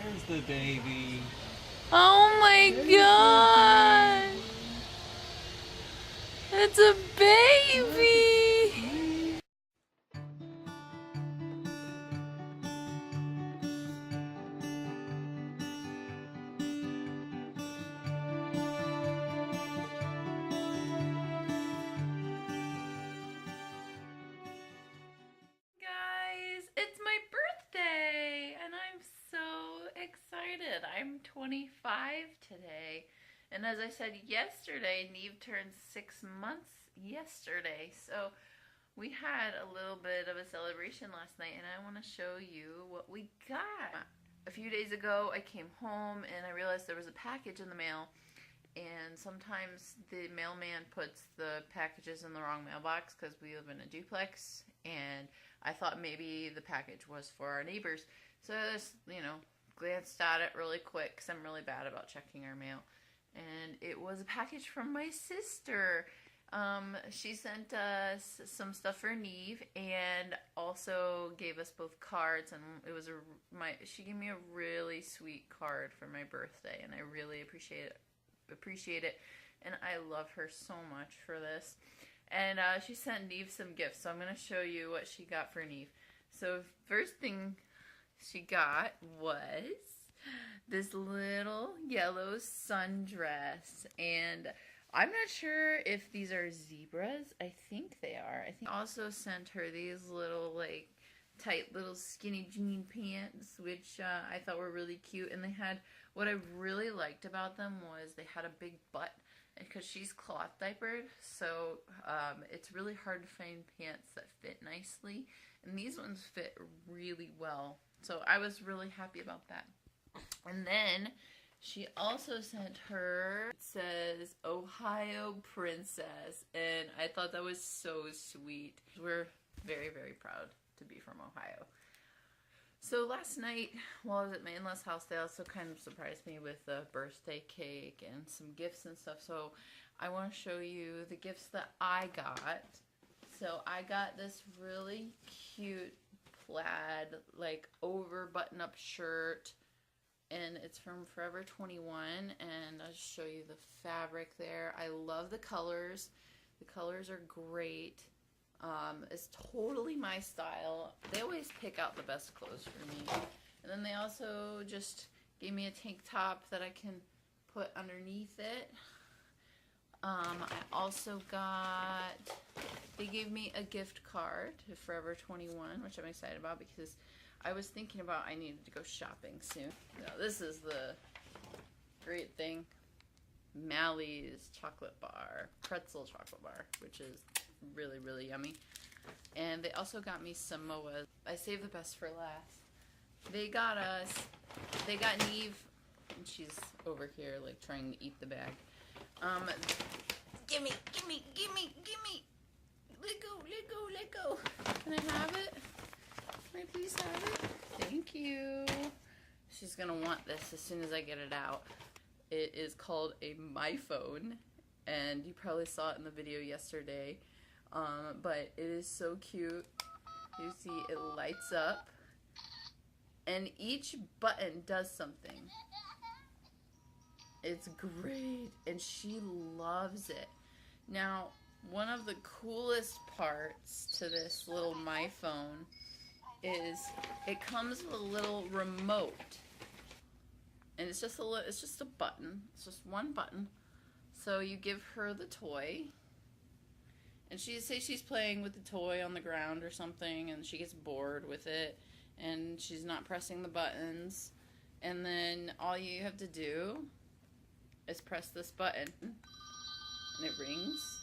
There's the baby. Oh my There's god! It's a the baby. baby! Guys, it's my birthday and I'm so excited. I'm 25 today. And as I said yesterday, Niamh turned 6 months yesterday. So we had a little bit of a celebration last night and I want to show you what we got. A few days ago, I came home and I realized there was a package in the mail. And sometimes the mailman puts the packages in the wrong mailbox because we live in a duplex, and I thought maybe the package was for our neighbors. So I just, glanced at it really quick because I'm really bad about checking our mail. And it was a package from my sister. She sent us some stuff for Niamh and also gave us both cards, and it was she gave me a really sweet card for my birthday, and I really appreciate it, and I love her so much for this. And she sent Niamh some gifts, so I'm going to show you what she got for Niamh. So first thing she got was this little yellow sundress, and I'm not sure if these are zebras. I think they are. I think I also sent her these little tight little skinny jean pants, which I thought were really cute, and they had, what I really liked about them was they had a big butt, because she's cloth diapered, so it's really hard to find pants that fit nicely, and these ones fit really well, so I was really happy about that. And then she also sent her, it says Ohio Princess, and I thought that was so sweet. We're very, very proud to be from Ohio. So last night, while I was at my in-laws' house, they also kind of surprised me with a birthday cake and some gifts and stuff. So I want to show you the gifts that I got. So I got this really cute plaid, over button-up shirt, and it's from Forever 21, and I'll just show you the fabric there. I love the colors. The colors are great. It's totally my style. They always pick out the best clothes for me. And then they also just gave me a tank top that I can put underneath it. I also they gave me a gift card to Forever 21, which I'm excited about because I was thinking about I needed to go shopping soon. Now, this is the great thing. Mally's chocolate bar, pretzel chocolate bar, which is really, really yummy. And they also got me Samoas. I saved the best for last. They got Niamh, and she's over here trying to eat the bag. Gimme. Let go. Can I have it? Can I please have it? Thank you. She's gonna want this as soon as I get it out. It is called a My Phone, and you probably saw it in the video yesterday. But it is so cute. You see it lights up, and each button does something. It's great, and she loves it. Now, one of the coolest parts to this little My Phone is it comes with a little remote, and it's just a button. It's just one button. So you give her the toy, and she's playing with the toy on the ground or something, and she gets bored with it, and she's not pressing the buttons, and then all you have to do is press this button, and it rings.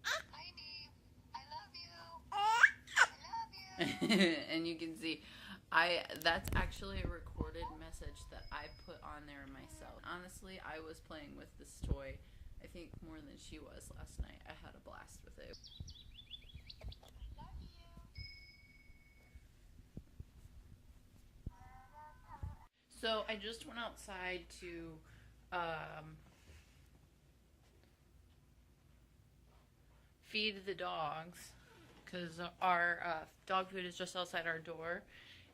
Hi, Niamh. I love you. I love you. And you can see, that's actually a recorded message that I put on there myself. Honestly, I was playing with this toy, I think, more than she was last night. I had a blast with it. I love you. So I just went outside to feed the dogs because our dog food is just outside our door,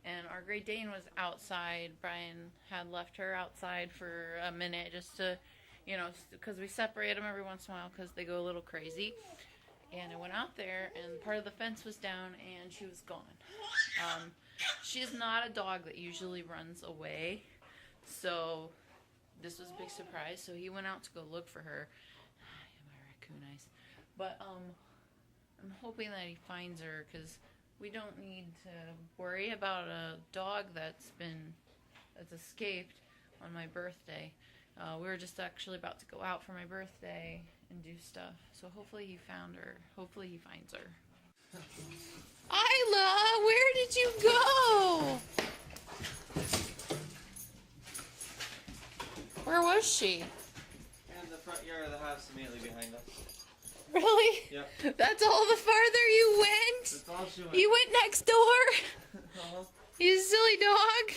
and our Great Dane was outside. Brian had left her outside for a minute just to, you know, because we separate them every once in a while because they go a little crazy. And I went out there, and part of the fence was down, and she was gone. She's not a dog that usually runs away, so this was a big surprise. So he went out to go look for her. My raccoon eyes. But I'm hoping that he finds her, because we don't need to worry about a dog that's escaped on my birthday. We were just actually about to go out for my birthday and do stuff. So hopefully he found her. Hopefully he finds her. Isla, where did you go? Where was she? In the front yard of the house immediately behind us. Really? Yep. That's all the farther you went? That's all she went. You went next door? Uh-huh. You silly dog.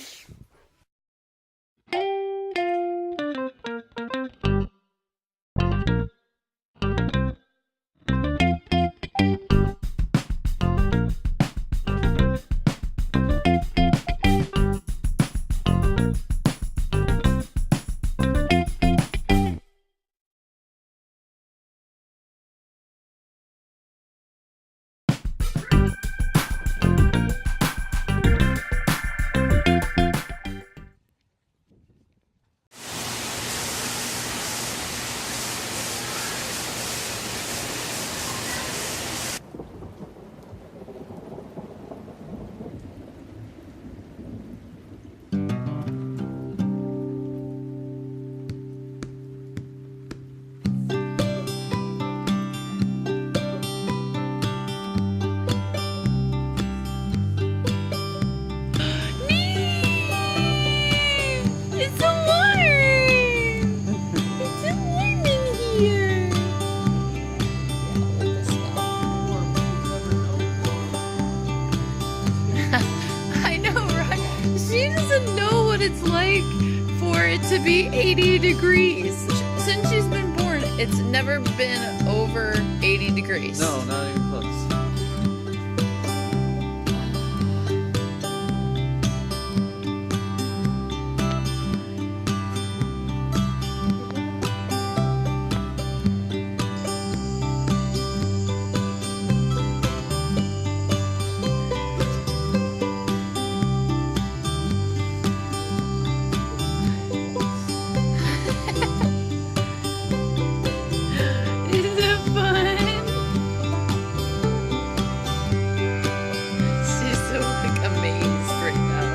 It's like for it to be 80 degrees. Since she's been born, it's never been over 80 degrees. No, not even close. Isn't it fun? She's so like amazed right now.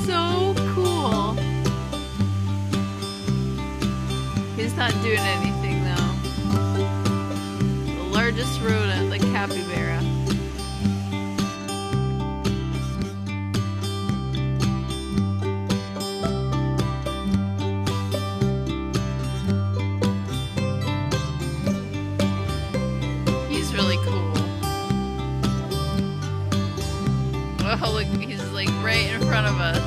So cool. He's not doing anything though. The largest rodent, the capybara. He's really cool. Oh, look, he's like right in front of us.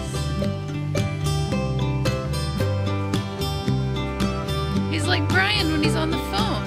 He's like Brian when he's on the phone.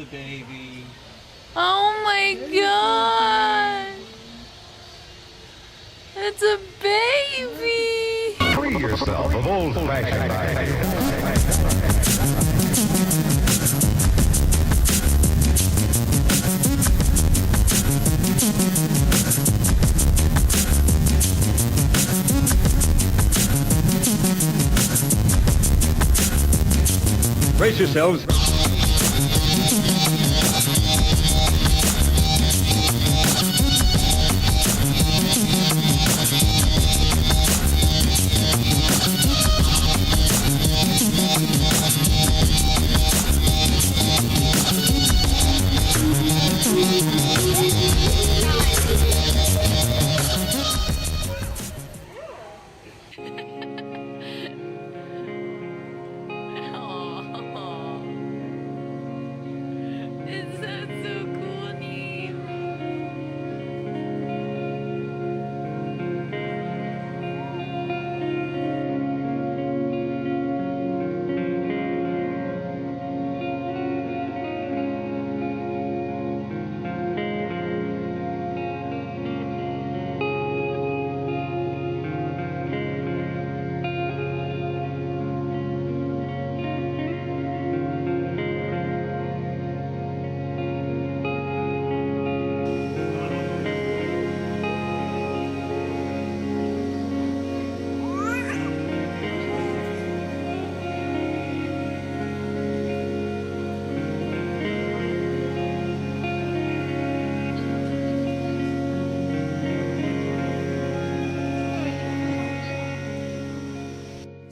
a baby. Oh my god! It's a baby! Free yourself of old-fashioned ideas. Brace yourselves. It's so cool, Niamh.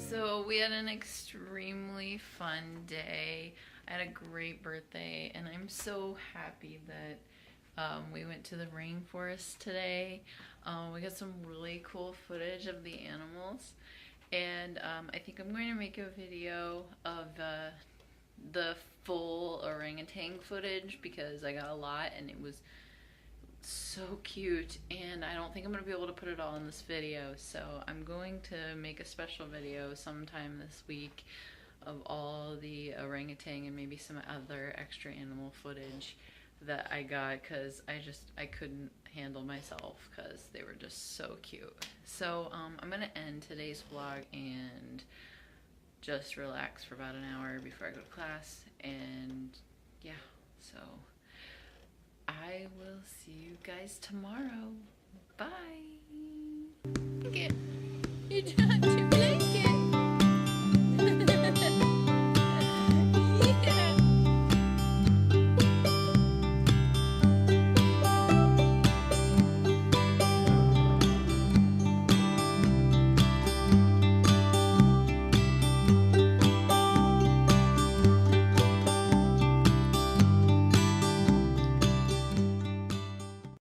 So we had an extremely fun day. I had a great birthday, and I'm so happy that we went to the rainforest today. We got some really cool footage of the animals, and I think I'm going to make a video of the full orangutan footage because I got a lot and it was so cute, and I don't think I'm going to be able to put it all in this video, so I'm going to make a special video sometime this week of all the orangutan and maybe some other extra animal footage that I got because I couldn't handle myself because they were just so cute. So I'm going to end today's vlog and just relax for about an hour before I go to class, and yeah, so I will see you guys tomorrow. Bye. Okay. You're not